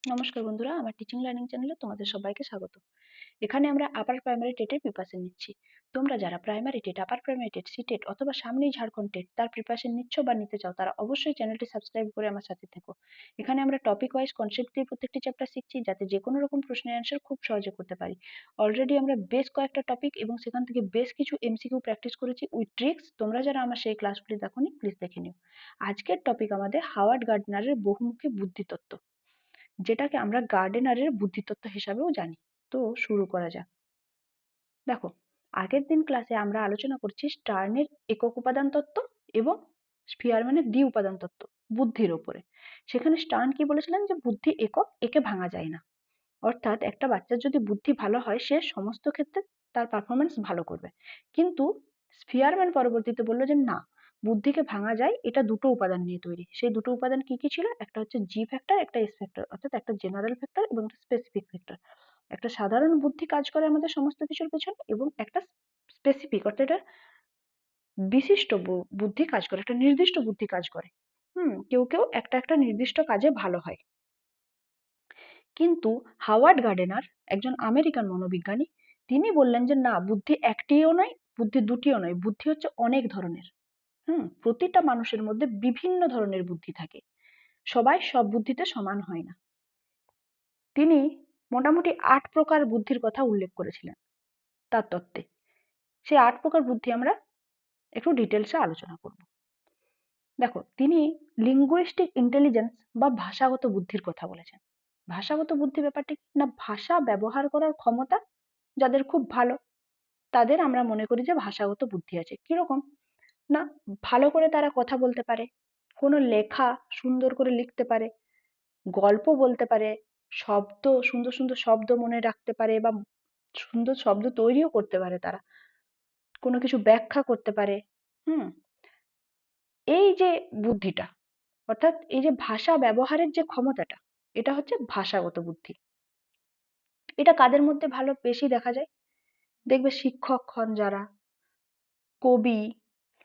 নমস্কার বন্ধুরা, আমার টিচিং লার্নিং চ্যানেলে তোমাদের সবাইকে স্বাগত। এখানে আমরা আপার প্রাইমারি টেটের প্রিপারেশন নিচ্ছি। তোমরা যারা primary TET, upper primary TET, CTET অথবা সামনেই ঝাড়খণ্ড টেট তার প্রিপারেশন নিচ্ছ বা নিতে চাও, তারা অবশ্যই চ্যানেলটি সাবস্ক্রাইব করে আমার সাথে থেকো। এখানে আমরা টপিক ওয়াইজ কনসেপ্ট দিয়ে প্রত্যেকটি চ্যাপ্টার শিখছি, যাতে যে কোনো রকম প্রশ্নের অ্যান্সার খুব সহজে করতে পারি। অলরেডি আমরা বেশ কয়েকটা টপিক এবং সেখান থেকে বেশ কিছু এমসিকিউ প্র্যাকটিস করেছি উইথ ট্রিক্স। তোমরা যারা আমার সেই ক্লাসগুলি দেখোনি, প্লিজ দেখে নিও। আজকের টপিক আমাদের হাওয়ার্ড গার্ডনারের বহুমুখী বুদ্ধিতত্ত্ব, যেটাকে আমরা গার্ডেনারের বুদ্ধিতত্ত্ব হিসাবেও জানি। তো শুরু করা যাক। দেখো, আগের দিন ক্লাসে আমরা আলোচনা করছি স্টার্নের একক উপাদান তত্ত্ব এবং স্পিয়ারম্যানের দ্বি উপাদান তত্ত্ব, বুদ্ধির ওপরে। সেখানে স্টার্ন কি বলেছিলেন, যে বুদ্ধি একক, একে ভাঙা যায় না। অর্থাৎ একটা বাচ্চার যদি বুদ্ধি ভালো হয়, সে সমস্ত ক্ষেত্রে তার পারফরমেন্স ভালো করবে। কিন্তু স্পিয়ারম্যান পরবর্তীতে বললো যে না, বুদ্ধিকে ভাঙা যায়, এটা দুটো উপাদান নিয়ে তৈরি। সেই দুটো উপাদান কি কি ছিল? একটা হচ্ছে জি ফ্যাক্টর, একটা এস ফ্যাক্টর, অর্থাৎ একটা জেনারেল ফ্যাক্টর এবং একটা স্পেসিফিক ফ্যাক্টর। একটা সাধারণ বুদ্ধি কাজ করে আমাদের সমস্ত কিছুর পেছনে, এবং একটা স্পেসিফিক অর্থাৎ এটা বিশিষ্ট বুদ্ধি কাজ করে, একটা নির্দিষ্ট বুদ্ধি কাজ করে। কেউ কেউ একটা একটা নির্দিষ্ট কাজে ভালো হয়। কিন্তু হাওয়ার্ড গার্ডেনার, একজন আমেরিকান মনোবিজ্ঞানী, তিনি বললেন যে না, বুদ্ধি একটিও নয়, বুদ্ধি দুটিও নয়, বুদ্ধি হচ্ছে অনেক ধরনের। প্রতিটা মানুষের মধ্যে বিভিন্ন ধরনের বুদ্ধি থাকে, সবাই সব বুদ্ধিতে সমান হয় না। তিনি মোটামুটি 8 প্রকার বুদ্ধির কথা উল্লেখ করেছিলেন তার তত্ত্বে। সেই 8 প্রকার বুদ্ধি আমরা একটু ডিটেলসে আলোচনা করব। দেখো, তিনি লিঙ্গুইস্টিক ইন্টেলিজেন্স বা ভাষাগত বুদ্ধির কথা বলেছেন। ভাষাগত বুদ্ধি ব্যাপারটি কি? না, ভাষা ব্যবহার করার ক্ষমতা যাদের খুব ভালো, তাদের আমরা মনে করি যে ভাষাগত বুদ্ধি আছে। কিরকম? না, ভালো করে তারা কথা বলতে পারে, কোনো লেখা সুন্দর করে লিখতে পারে, গল্প বলতে পারে, শব্দ, সুন্দর সুন্দর শব্দ মনে রাখতে পারে বা সুন্দর শব্দ তৈরিও করতে পারে তারা, কোনো কিছু ব্যাখ্যা করতে পারে। হুম এই যে বুদ্ধিটা, অর্থাৎ এই যে ভাষা ব্যবহারের যে ক্ষমতাটা, এটা হচ্ছে ভাষাগত বুদ্ধি। এটা কাদের মধ্যে ভালো বেশি দেখা যায়? দেখবে শিক্ষক হন যারা, কবি,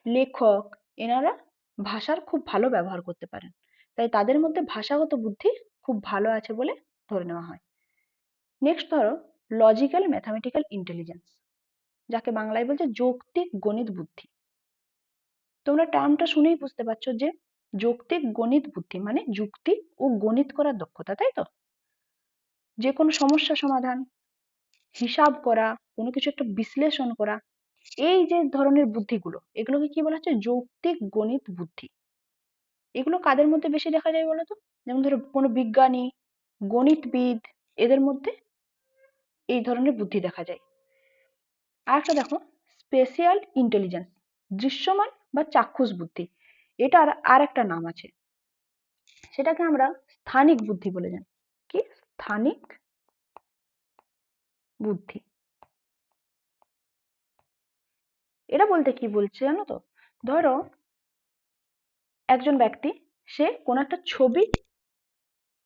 লেখক, এনারা ভাষার খুব ভালো ব্যবহার করতে পারেন। তাই তাদের মধ্যে ভাষাগত বুদ্ধি খুব ভালো আছে বলে ধরে নেওয়া হয়। নেক্সট ধরো, লজিক্যাল ম্যাথামেটিক্যাল ইন্টেলিজেন্স, যাকে বাংলায় বলছে যৌক্তিক গণিত বুদ্ধি। তোমরা টার্মটা শুনেই বুঝতে পারছো যে যৌক্তিক গণিত বুদ্ধি মানে যুক্তি ও গণিত করার দক্ষতা, তাই তো? যে কোনো সমস্যা সমাধান, হিসাব করা, কোনো কিছু একটা বিশ্লেষণ করা, এই যে ধরনের বুদ্ধিগুলো, এগুলোকে কি বলা হচ্ছে? যৌক্তিক গণিত বুদ্ধি। এগুলো কাদের মধ্যে বেশি দেখা যায় বলো তো? যেমন ধরো কোনো বিজ্ঞানী, গণিতবিদ, এদের মধ্যে এই ধরনের বুদ্ধি দেখা যায়। আর একটা দেখো, স্পেশিয়াল ইন্টেলিজেন্স, দৃশ্যমান বা চাক্ষুষ বুদ্ধি। এটার আর একটা নাম আছে, সেটাকে আমরা স্থানিক বুদ্ধি বলে জানি। কি? স্থানিক বুদ্ধি। এটা বলতে কি বলছে জানো তো? ধরো একজন ব্যক্তি, সে কোন একটা ছবি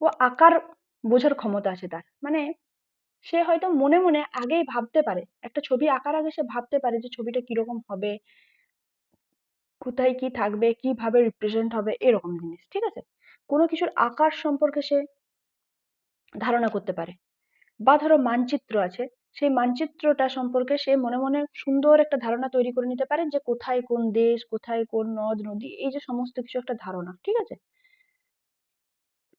ও আকার বোঝার ক্ষমতা আছে তার, মানে সে হয়তো মনে মনে আগেই ভাবতে পারে, একটা ছবি আঁকার আগে সে ভাবতে পারে যে ছবিটা কিরকম হবে, কোথায় কি থাকবে, কিভাবে রিপ্রেজেন্ট হবে, এরকম জিনিস। ঠিক আছে? কোনো কিছুর আকার সম্পর্কে সে ধারণা করতে পারে। বা ধরো মানচিত্র আছে, সেই মানচিত্রটা সম্পর্কে সে মনে মনে সুন্দর একটা ধারণা তৈরি করে নিতে পারে, যে কোথায় কোন দেশ, কোথায় কোন নদ নদী, এই যে সমস্ত কিছু একটা ধারণা। ঠিক আছে?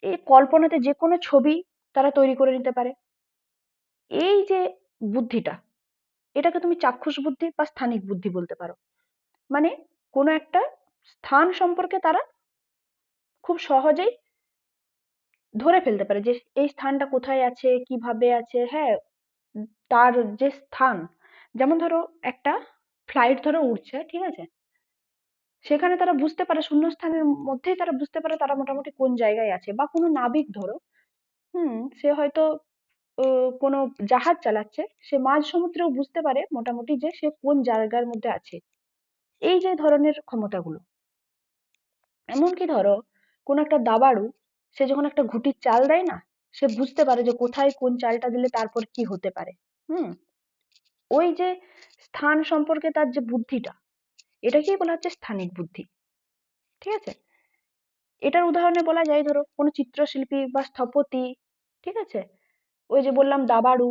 এই কল্পনাতে যে কোনো ছবি তারা তৈরি করে নিতে পারে। এই যে বুদ্ধিটা, এটাকে তুমি চাক্ষুষ বুদ্ধি বা স্থানিক বুদ্ধি বলতে পারো। মানে কোনো একটা স্থান সম্পর্কে তারা খুব সহজেই ধরে ফেলতে পারে যে এই স্থানটা কোথায় আছে, কিভাবে আছে। হ্যাঁ, তার যে স্থান, যেমন ধরো একটা ফ্লাইট ধরো উড়ছে, ঠিক আছে, সেখানে তারা বুঝতে পারে, শূন্যস্থানের মধ্যেই তারা বুঝতে পারে তারা মোটামুটি কোন জায়গায় আছে। বা কোনো নাবিক ধরো, সে হয়তো কোনো জাহাজ চালাচ্ছে, সে মাঝ সমুদ্রেও বুঝতে পারে মোটামুটি যে সে কোন জায়গার মধ্যে আছে। এই যে ধরনের ক্ষমতাগুলো। এমনকি ধরো কোন একটা দাবাড়ু, সে যখন একটা ঘুঁটির চাল দেয় না, সে বুঝতে পারে যে কোথায় কোন চালটা দিলে তারপর কি হতে পারে। হুম ওই যে স্থান সম্পর্কে তার যে বুদ্ধিটা, এটাকেই বলা হচ্ছে স্থানিক বুদ্ধি। ঠিক আছে? এটার উদাহরণে বলা যায়, ধরো কোনো চিত্রশিল্পী বা স্থপতি, ঠিক আছে? ওই যে বললাম দাবাড়ু,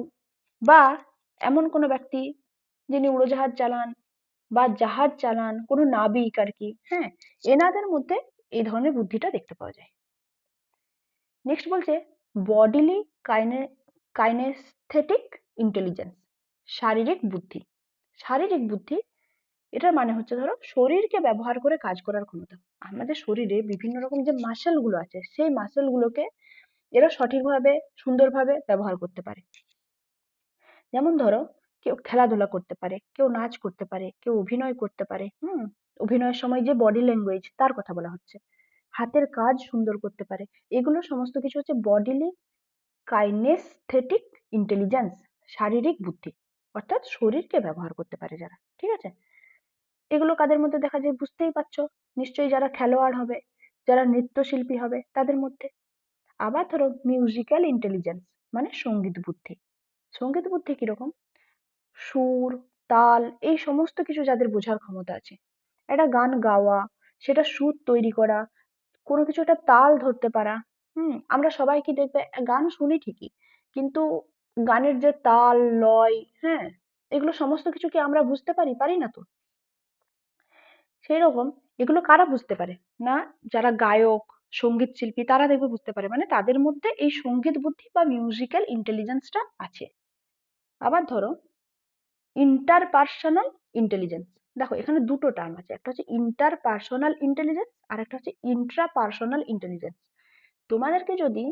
বা এমন কোনো ব্যক্তি যিনি উড়োজাহাজ চালান বা জাহাজ চালান, কোনো নাবিক আর কি, হ্যাঁ, এনাদের মধ্যে এই ধরনের বুদ্ধিটা দেখতে পাওয়া যায়। নেক্সট বলছে বডিলি কাইনেস্থেটিক ইন্টেলিজেন্স, শারীরিক বুদ্ধি। শারীরিক বুদ্ধি এটার মানে হচ্ছে ধরো শরীরকে ব্যবহার করে কাজ করার ক্ষমতা। আমাদের শরীরে বিভিন্ন রকম যে মাসেল গুলো আছে, সেই মাসেল গুলোকে এরা সঠিকভাবে সুন্দরভাবে ব্যবহার করতে পারে। যেমন ধরো কেউ খেলাধুলা করতে পারে, কেউ নাচ করতে পারে, কেউ অভিনয় করতে পারে। অভিনয়ের সময় যে বডি ল্যাঙ্গুয়েজ তার কথা বলা হচ্ছে, হাতের কাজ সুন্দর করতে পারে। এগুলো সমস্ত কিছু হচ্ছে বডিলি কাইনেস্থেটিক ইন্টেলিজেন্স, শারীরিক বুদ্ধি, অর্থাৎ শরীরকে ব্যবহার করতে পারে যারা। ঠিক আছে? এগুলো কাদের মধ্যে দেখা যায় বুঝতেই পারছো, নিশ্চয়ই যারা খেলোয়াড় হবে, যারা নৃত্যশিল্পী হবে তাদের মধ্যে। আবার ধরো মিউজিক্যাল ইন্টেলিজেন্স, মানে সঙ্গীত বুদ্ধি। সঙ্গীত বুদ্ধি কিরকম? সুর, তাল, এই সমস্ত কিছু যাদের বোঝার ক্ষমতা আছে। একটা গান গাওয়া, সেটা সুর তৈরি করা, কোনো কিছু একটা তাল ধরতে পারা। আমরা সবাই কি দেখবে গান শুনি ঠিকই, কিন্তু গানের যে তাল, লয়, হ্যাঁ, এগুলো সমস্ত কিছু কি আমরা বুঝতে পারি? পারি না তো। সেই রকম এগুলো কারা বুঝতে পারে? না, যারা গায়ক, সঙ্গীত শিল্পী তারা দেখবে বুঝতে পারে, মানে তাদের মধ্যে এই সঙ্গীত বুদ্ধি বা মিউজিক্যাল ইন্টেলিজেন্সটা আছে। আবার ধরো ইন্টারপার্সোনাল ইন্টেলিজেন্স। দেখো এখানে দুটো টার্ম আছে, একটা হচ্ছে ইন্টারপার্সোনাল ইন্টেলিজেন্স আর একটা হচ্ছে ইন্ট্রাপার্সোনাল ইন্টেলিজেন্স। তোমাদেরকে যদি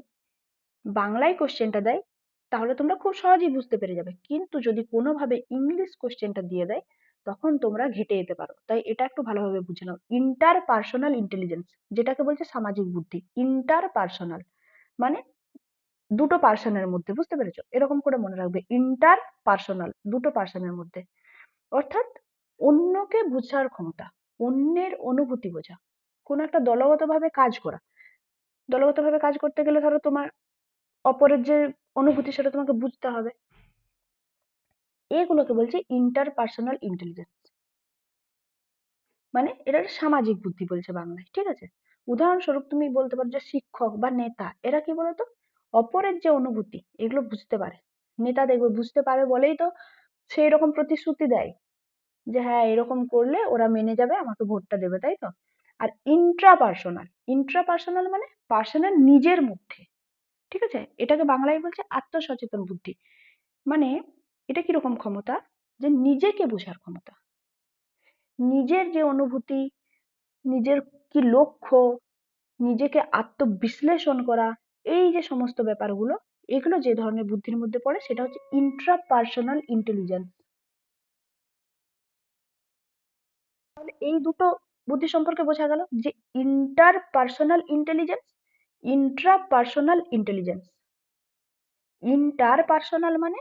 বাংলায় কোশ্চেনটা দেয় তাহলে তোমরা খুব সহজেই বুঝতে পেরে যাবে, কিন্তু যদি কোনোভাবে ইংলিশ কোশ্চেনটা দিয়ে দেয় তখন তোমরা ঘেঁটে যেতে পারো। তাই এটা একটু ভালোভাবে বুঝে নাও। ইন্টারপার্সোনাল ইন্টেলিজেন্স, যেটাকে বলছে সামাজিক বুদ্ধি, ইন্টারপার্সোনাল মানে দুটো পার্সনের মধ্যে, বুঝতে পেরেছো? এরকম করে মনে রাখবে, ইন্টার পার্সোনাল দুটো পার্সনের মধ্যে, অর্থাৎ অন্যকে বোঝার ক্ষমতা, অন্যের অনুভূতি বোঝা, কোনো একটা দলগতভাবে কাজ করা। দলগতভাবে কাজ করতে গেলে ধরো তোমার অপরের যে অনুভূতি সেটা তোমাকে বুঝতে হবে। এগুলোকে বলছে ইন্টারপার্সোনাল ইন্টেলিজেন্স, মানে এটা একটা সামাজিক বুদ্ধি বলছে বাংলায়। ঠিক আছে? উদাহরণস্বরূপ তুমি বলতে পারো যে শিক্ষক বা নেতা এরা কি বলতো অপরের যে অনুভূতি এগুলো বুঝতে পারে। নেতা দেখবে বুঝতে পারে বলেই তো সেই রকম প্রতিশ্রুতি দেয় যে হ্যাঁ এরকম করলে ওরা মেনে যাবে, আমাকে ভোটটা দেবে, তাই তো? আর ইন্ট্রাপার্সোনাল, ইন্ট্রাপার্সোনাল মানে পার্সোনাল নিজের মধ্যে। ঠিক আছে? এটাকে বাংলায় বলছে আত্মসচেতন বুদ্ধি। মানে এটা কিরকম ক্ষমতা? যে নিজেকে বোঝার ক্ষমতা, নিজের যে অনুভূতি, নিজের কি লক্ষ্য, নিজেকে আত্মবিশ্লেষণ করা, এই যে সমস্ত ব্যাপারগুলো, এগুলো যে ধরনের বুদ্ধির মধ্যে পড়ে সেটা হচ্ছে ইন্ট্রাপার্সোনাল ইন্টেলিজেন্স। তাহলে এই দুটো বুদ্ধি সম্পর্কে বোঝা গেল যে interpersonal intelligence, intrapersonal intelligence. Interpersonal মানে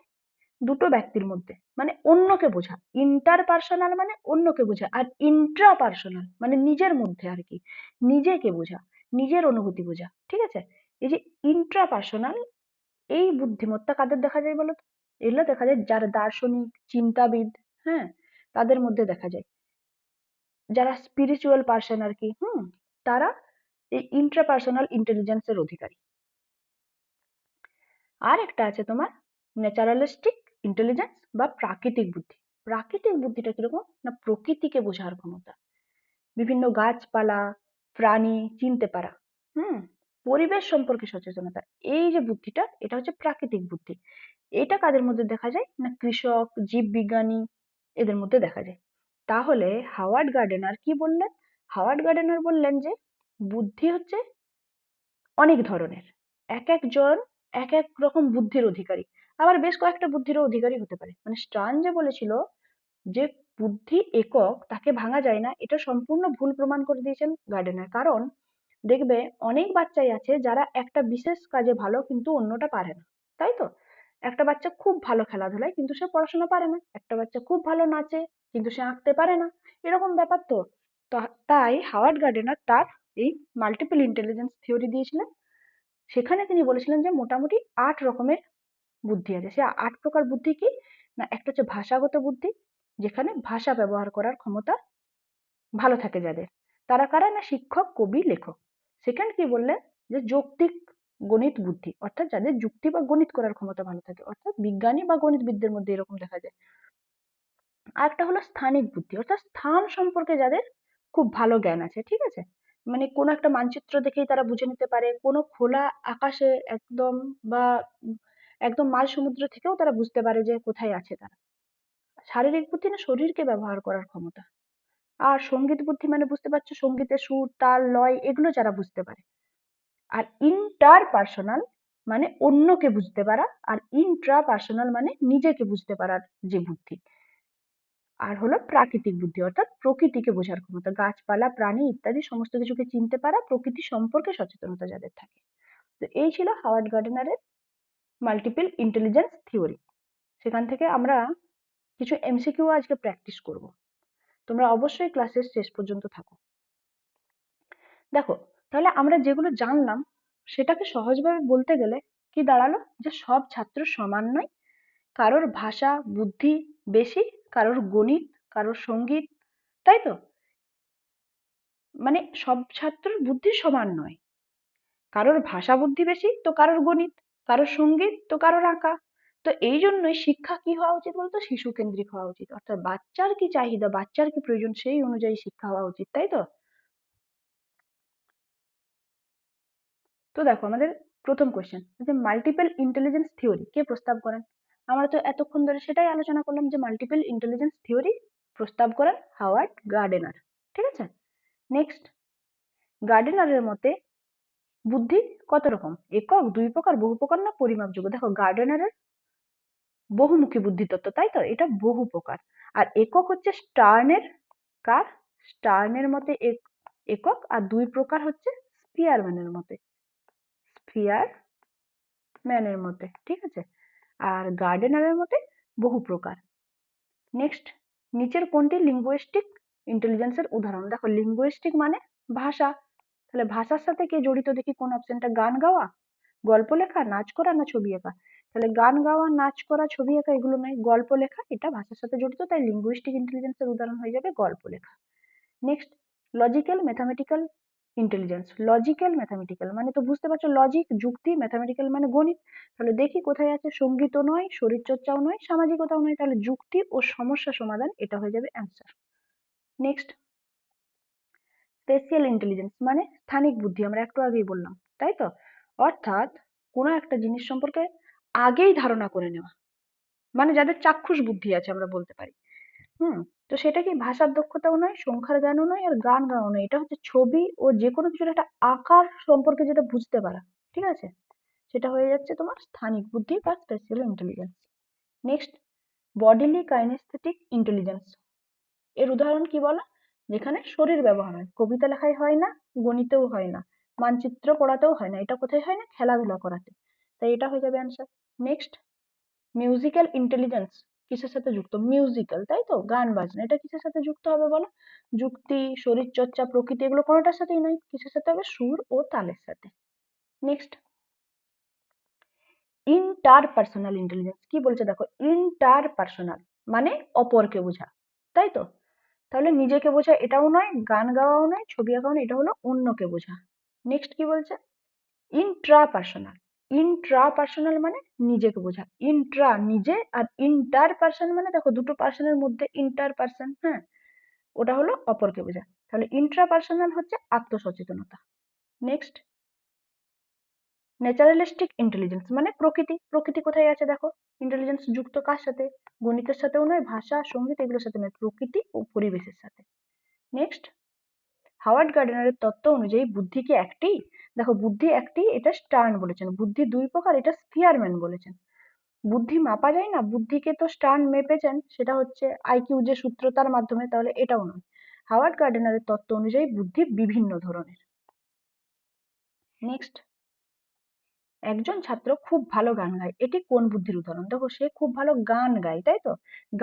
দুটো ব্যক্তির মধ্যে, মানে অন্যকে বোঝা। ইন্টারপার্সোনাল মানে অন্যকে বোঝা, আর ইন্ট্রাপার্সোনাল মানে নিজের মধ্যে আর কি, নিজেকে বোঝা, নিজের অনুভূতি বোঝা। ঠিক আছে? এই যে ইন্ট্রাপার্সোনাল, এই বুদ্ধিমত্তা কাদের দেখা যায় বলো তো? এগুলো দেখা যায় যারা দার্শনিক, চিন্তাবিদ, হ্যাঁ, তাদের মধ্যে দেখা যায়। যারা স্পিরিচুয়াল পার্সন আর কি, তারা এই ইন্ট্রাপার্সোনাল ইন্টেলিজেন্সের অধিকারী। আর একটা আছে তোমার ন্যাচারালিস্টিক ইন্টেলিজেন্স বা প্রাকৃতিক বুদ্ধি। প্রাকৃতিক বুদ্ধিটা কিরকম? না প্রকৃতিকে বোঝার ক্ষমতা, বিভিন্ন গাছপালা, প্রাণী চিনতে পারা, হুম, পরিবেশ সম্পর্কে সচেতনতা। এই যে বুদ্ধিটা এটা হচ্ছে প্রাকৃতিক বুদ্ধি। এটা কাদের মধ্যে দেখা যায়? না কৃষক, জীববিজ্ঞানী, এদের মধ্যে দেখা যায়। তাহলে হাওয়ার্ড গার্ডেনার কি বললেন? হাওয়ার্ড গার্ডেনার বললেন যে বুদ্ধি হচ্ছে অনেক ধরনের, এক একজন এক এক রকম বুদ্ধির অধিকারী, আবার বেশ কয়েকটা বুদ্ধিরও অধিকারী হতে পারে। মানে স্টার্ন যে বলেছিল যে বুদ্ধি একক, তাকে ভাঙা যায় না, এটা সম্পূর্ণ ভুল প্রমাণ করে দিয়েছেন গার্ডেনার। কারণ দেখবে অনেক বাচ্চাই আছে যারা একটা বিশেষ কাজে ভালো কিন্তু অন্যটা পারে না, তাই তো? একটা বাচ্চা খুব ভালো খেলাধুলায় কিন্তু সে পড়াশোনা পারে না, একটা বাচ্চা খুব ভালো নাচে কিন্তু সে আঁকতে পারে না, এরকম ব্যাপার তো। তাই হাওয়ার্ড গার্ডেনার তার এই মাল্টিপল ইন্টেলিজেন্স থিওরি দিয়েছিলেন। সেখানে তিনি বলেছিলেন যে মোটামুটি 8 রকমের বুদ্ধি আছে। সে 8 প্রকার বুদ্ধি কি? না একটা হচ্ছে ভাষাগত বুদ্ধি, যেখানে ভাষা ব্যবহার করার ক্ষমতা ভালো থাকে যাদের, তারা কারা? না শিক্ষক, কবি, লেখক। সেকেন্ড কি বললেন? যে যৌক্তিক গণিত বুদ্ধি, অর্থাৎ যাদের যুক্তি বা গণিত করার ক্ষমতা ভালো থাকে, অর্থাৎ বিজ্ঞানী বা গণিতবিদদের মধ্যে এরকম দেখা যায়। আর একটা হলো স্থানিক বুদ্ধি, অর্থাৎ স্থান সম্পর্কে যাদের খুব ভালো জ্ঞান আছে, ঠিক আছে, মানে কোনো একটা মানচিত্র দেখেই তারা বুঝে নিতে পারে, কোনো খোলা আকাশে একদম বা একদম মাঝ সমুদ্র থেকেও তারা বুঝতে পারে যে কোথায় আছে তারা। শারীরিক বুদ্ধি না শরীরকে ব্যবহার করার ক্ষমতা। আর সঙ্গীত বুদ্ধি মানে বুঝতে পারছো, সঙ্গীতের সুর তাল লয় এগুলো যারা বুঝতে পারে। আর ইন্টার পার্সোনাল মানে অন্যকে বুঝতে পারা, আর ইন্ট্রা পার্সোনাল মানে নিজেকে বুঝতে পারার যে বুদ্ধি। আর হলো প্রাকৃতিক বুদ্ধি, অর্থাৎ প্রকৃতিকে বোঝার ক্ষমতা, গাছপালা প্রাণী ইত্যাদি সমস্ত কিছুকে চিনতে পারা, প্রকৃতি সম্পর্কে সচেতনতা যাদের থাকে। তো এই ছিল হাওয়ার্ড গার্ডনারের মাল্টিপল ইন্টেলিজেন্স থিওরি। সেখান থেকে আমরা কিছু এমসিকিউ আজকে প্র্যাকটিস করব। তোমরা অবশ্যই ক্লাসের শেষ পর্যন্ত থাকো। দেখো, তাহলে আমরা যেগুলো জানলাম সেটাকে সহজভাবে বলতে গেলে কি দাঁড়ালো, যে সব ছাত্র সমান নয়, কারোর ভাষা বুদ্ধি বেশি, কারোর গণিত, কারোর সঙ্গীত, তাই তো, মানে সব ছাত্রের বুদ্ধি সমান নয়, কারোর ভাষা বুদ্ধি বেশি তো কারোর গণিত, কারোর সঙ্গীত তো কারোর আঁকা। তো এই জন্যই শিক্ষা কি হওয়া উচিত বলতো, শিশু কেন্দ্রিক হওয়া উচিত, অর্থাৎ বাচ্চার কি চাহিদা, বাচ্চার কি প্রয়োজন সেই অনুযায়ী শিক্ষা হওয়া উচিত, তাই তো। তো দেখো আমাদের প্রথম কোশ্চেন, যে মাল্টিপল ইন্টেলিজেন্স থিওরি কে প্রস্তাব করেন। আমরা তো এতক্ষণ ধরে সেটাই আলোচনা করলাম যে মাল্টিপল ইন্টেলিজেন্স থিওরি প্রস্তাব করেন হাওয়ার্ড গার্ডেনার, ঠিক আছে। নেক্সট, গার্ডেনারের মতে বুদ্ধি কত রকম, একক, দুই প্রকার, বহু প্রকার না পরিমাপযোগ্য। দেখো গার্ডেনারের বহুমুখী বুদ্ধি তত্ত্ব, তাই তো, এটা বহু প্রকার। আর একক হচ্ছে স্টার্নের, কার, স্টার্নের মতে একক, আর দুই প্রকার হচ্ছে স্পিয়ারম্যানের মতে, স্পিয়ারম্যানের মতে, ঠিক আছে। আর গার্ডেনারের মতে বহু প্রকার। নেক্সট, নিচের কোনটি লিঙ্গুইস্টিক ইন্টেলিজেন্সের উদাহরণ। দেখো লিঙ্গুইস্টিক মানে ভাষা, তাহলে ভাষার সাথে কে জড়িত দেখি কোন অপশনটা, গান গাওয়া, গল্প লেখা, নাচ করা না ছবি আঁকা। তাহলে গান গাওয়া, নাচ করা, ছবি আঁকা এগুলো নয়, গল্প লেখা এটা ভাষার সাথে জড়িত, তাই লিঙ্গুইস্টিক ইন্টেলিজেন্সের উদাহরণ হয়ে যাবে গল্প লেখা। Next, logical mathematical intelligence. Logical mathematical মানে তো বুঝতে পারছো, লজিক যুক্তি, ম্যাথামেটিক্যাল মানে গণিত। তাহলে দেখি কোথায় আছে, সঙ্গীতও নয়, শরীরচর্চাও নয়, সামাজিকতাও নয়, তাহলে যুক্তি ও সমস্যা সমাধান এটা হয়ে যাবে অ্যান্সার। নেক্সট, স্পেশিয়াল ইন্টেলিজেন্স মানে স্থানিক বুদ্ধি, আমরা একটু আগেই বললাম, তাই তো, অর্থাৎ কোনো একটা জিনিস সম্পর্কে আগেই ধারণা করে নেওয়া, মানে যাদের চাক্ষুষ বুদ্ধি আছে আমরা বলতে পারি। হুম, তো সেটা কি ভাষার দক্ষতাও নয়, সংখ্যার জ্ঞানও নয়, আর গান গাওয়া নয়, এটা হচ্ছে ছবি ও যে কোনো কিছুর একটা আকার সম্পর্কে যেটা বুঝতে পারা, ঠিক আছে, সেটা হয়ে যাচ্ছে তোমার স্থানিক বুদ্ধি বা special intelligence. Next, bodily kinaesthetic intelligence. এর উদাহরণ কি বলো, যেখানে শরীর ব্যবহার হয়, কবিতা লেখাই হয় না, গণিতেও হয় না, মানচিত্র পড়াতেও হয় না, এটা কোথায় হয় না, খেলাধুলা করাতে, তাই এটা হয়ে যাবে অ্যান্সার। নেক্সট, মিউজিক্যাল ইন্টেলিজেন্স কিসের সাথে যুক্ত, মিউজিক্যাল, তাই তো, গান বাজনা, এটা কিসের সাথে যুক্ত হবে বলো, যুক্তি, শরীর চর্চা, প্রকৃতি এগুলো কোনোটার সাথেই নয়, কিসের সাথে হবে, সুর ও তালের সাথে। নেক্সট, ইন্টার পার্সোনাল ইন্টেলিজেন্স কি বলছে দেখো, ইন্টার পার্সোনাল মানে অপরকে বোঝা, তাই তো, তাহলে নিজেকে বোঝা এটাও নয়, গান গাওয়াও নয়, ছবি আঁকাও নয়, এটা হলো অন্যকে বোঝা। নেক্সট কি বলছে, ইন্ট্রা পার্সোনাল, ইন্ট্রা পার্সোনাল মানে নিজেকে বোঝা, ইন্ট্রা নিজে, আর ইন্টার পার্সন মানে দেখো দুটো পার্সনের মধ্যে ইন্টার পার্সন, হ্যাঁ, ওটা হলো অপরকে বোঝা, তাহলে ইন্ট্রা পার্সোনাল হচ্ছে আত্মসচেতনতা। নেক্সট, ন্যাচারালিস্টিক ইন্টেলিজেন্স মানে প্রকৃতি, প্রকৃতি কোথায় আছে দেখো, ইন্টেলিজেন্স যুক্ত কার সাথে, গণিতের সাথেও নয়, ভাষা সঙ্গীত এগুলোর সাথে নয়, প্রকৃতি ও পরিবেশের সাথে। নেক্সট, হাওয়ার্ড গার্ডনারের তত্ত্ব অনুযায়ী বুদ্ধি কি একটি, দেখো বুদ্ধি একটি এটা স্টার্ন বলেছেন, বুদ্ধি দুই প্রকার এটা স্পিয়ারম্যান বলেছেন। বুদ্ধি মাপা যায় না, বুদ্ধিকে তো স্টার্ন মেপেছেন, সেটা হচ্ছে আইকিউ যে সূত্র তার মাধ্যমে, তাহলে এটাও নয়। হাওয়ার্ড গার্ডনারের তত্ত্ব অনুযায়ী বুদ্ধি বিভিন্ন ধরনের। নেক্সট, একজন ছাত্র খুব ভালো গান গায়, এটি কোন বুদ্ধির উদাহরণ, দেখো সে খুব ভালো গান গায়, তাই তো,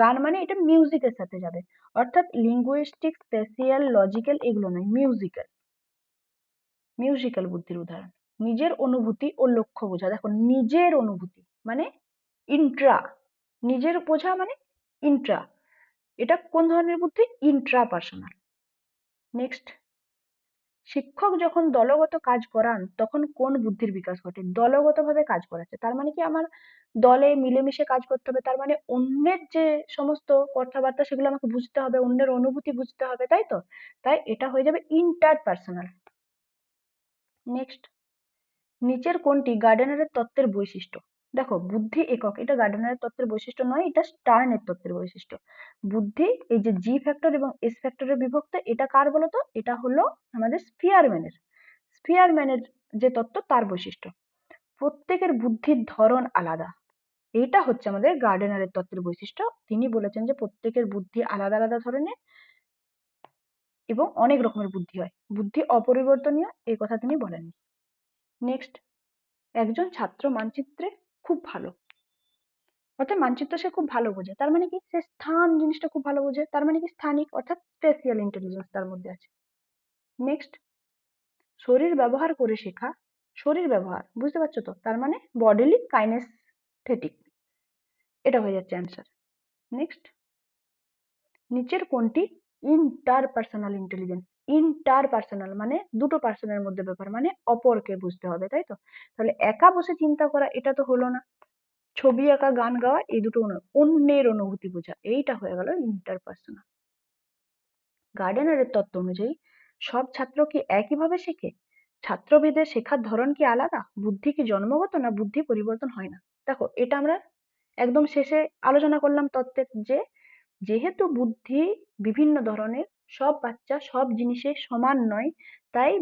গান মানে এটা মিউজিকের সাথে যাবে, অর্থাৎ লিঙ্গুইস্টিক, স্পেশিয়াল, লজিক্যাল এগুলো নয়, মিউজিক্যাল, মিউজিক্যাল বুদ্ধির উদাহরণ। নিজের অনুভূতি ও লক্ষ্য বোঝা, দেখো নিজের অনুভূতি মানে ইন্ট্রা, নিজের বোঝা মানে ইন্ট্রা, এটা কোন ধরনের বুদ্ধি, ইন্ট্রা পার্সোনাল। নেক্সট, শিক্ষক যখন দলগত কাজ করান তখন কোন বুদ্ধির বিকাশ ঘটে? দলগতভাবে কাজ করাচ্ছে, তার মানে কি আমার দলে মিলেমিশে কাজ করতে হবে, তার মানে অন্যের যে সমস্ত কথাবার্তা সেগুলো আমাকে বুঝতে হবে, অন্যের অনুভূতি বুঝতে হবে, তাই তো? তাই এটা হয়ে যাবে ইন্টারপার্সোনাল। নেক্সট, নিচের কোনটি গার্ডেনারের তত্ত্বের বৈশিষ্ট্য? দেখো, বুদ্ধি একক এটা গার্ডেনারের তত্ত্বের বৈশিষ্ট্য নয়, এটা স্টার্নের তত্ত্বের বৈশিষ্ট্য। বুদ্ধি এই যে জি ফ্যাক্টর এবং এস ফ্যাক্টরে বিভক্ত, এটা কার বলতো? এটা হলো আমাদের স্পিয়ারম্যানের। স্পিয়ারম্যানের যে তত্ত্ব তার বৈশিষ্ট্য। প্রত্যেকের বুদ্ধির ধরন আলাদা, এইটা হচ্ছে আমাদের গার্ডেনারের তত্ত্বের বৈশিষ্ট্য। তিনি বলেছেন যে প্রত্যেকের বুদ্ধি আলাদা আলাদা ধরনের এবং অনেক রকমের বুদ্ধি হয়, বুদ্ধি অপরিবর্তনীয় এই কথা তিনি বলেননি। নেক্সট, একজন ছাত্র মানচিত্রে খুব ভালো, অর্থাৎ মানচিত্র সে খুব ভালো বোঝে, তার মানে কি সে স্থান জিনিসটা খুব ভালো বোঝে, তার মানে কি স্থানিক অর্থাৎ স্পেশিয়াল ইন্টেলিজেন্স তার মধ্যে আছে। নেক্সট, শরীর ব্যবহার করে শেখা, শরীর ব্যবহার বুঝতে পারছো তো, তার মানে বডিলি কাইনেস্থেটিক, এটা হয়ে যাচ্ছে অ্যান্সার। নেক্সট, নিচের কোনটি ইন্টারপার্সোনাল ইন্টেলিজেন্স? ইন্টারপার্সোনাল মানে দুটো পার্সনের মধ্যে ব্যাপার, মানে অপরকে বুঝতে হবে, তাই তো? তাহলে একা বসে চিন্তা করা এটা তো হলো না, ছবি আঁকা গান গাওয়া এই দুটো নয়, অন্যের অনুভূতি বোঝা, এইটা হয়ে গেল ইন্টারপার্সোনাল। গার্ডেনারের তত্ত্ব অনুযায়ী সব ছাত্র কি একইভাবে শেখে? ছাত্রভেদে শেখার ধরন কি আলাদা? বুদ্ধি কি জন্মগত না বুদ্ধি পরিবর্তন হয় না? দেখো, এটা আমরা একদম শেষে আলোচনা করলাম তত্ত্বের, যে যেহেতু বুদ্ধি বিভিন্ন ধরনের, সব বাচ্চা সব জিনিসে সমান নয়, তাই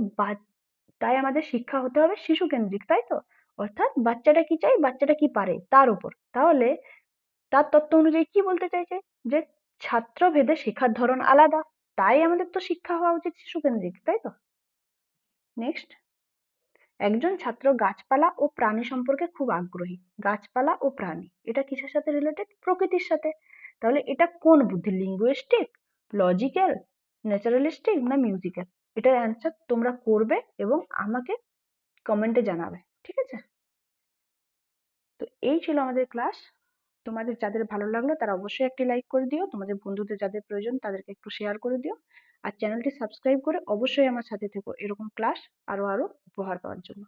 তাই আমাদের শিক্ষা হতে হবে শিশু কেন্দ্রিক, তাই তো? অর্থাৎ বাচ্চাটা কি চাই, বাচ্চাটা কি পারে তার উপর। তাহলে তার তত্ত্ব অনুযায়ী কি বলতে চাইছে? যে ছাত্র ভেদে শেখার ধরন আলাদা, তাই আমাদের তো শিক্ষা হওয়া উচিত শিশু কেন্দ্রিক, তাই তো? নেক্সট, একজন ছাত্র গাছপালা ও প্রাণী সম্পর্কে খুব আগ্রহী। গাছপালা ও প্রাণী এটা কিসের সাথে রিলেটেড? প্রকৃতির সাথে। তাহলে এটা কোন বুদ্ধি? লিঙ্গুইস্টিক, লজিক্যাল, ন্যাচারালিস্টিক না মিউজিক্যাল? এটার অ্যান্সার তোমরা করবে এবং আমাকে কমেন্টে জানাবে, ঠিক আছে? তো এই ছিল আমাদের ক্লাস। তোমাদের যাদের ভালো লাগলো তারা অবশ্যই একটি লাইক করে দিও, তোমাদের বন্ধুদের যাদের প্রয়োজন তাদেরকে একটু শেয়ার করে দিও, আর চ্যানেলটি সাবস্ক্রাইব করে অবশ্যই আমার সাথে থেকো এরকম ক্লাস আরো আরো উপহার পাওয়ার জন্য।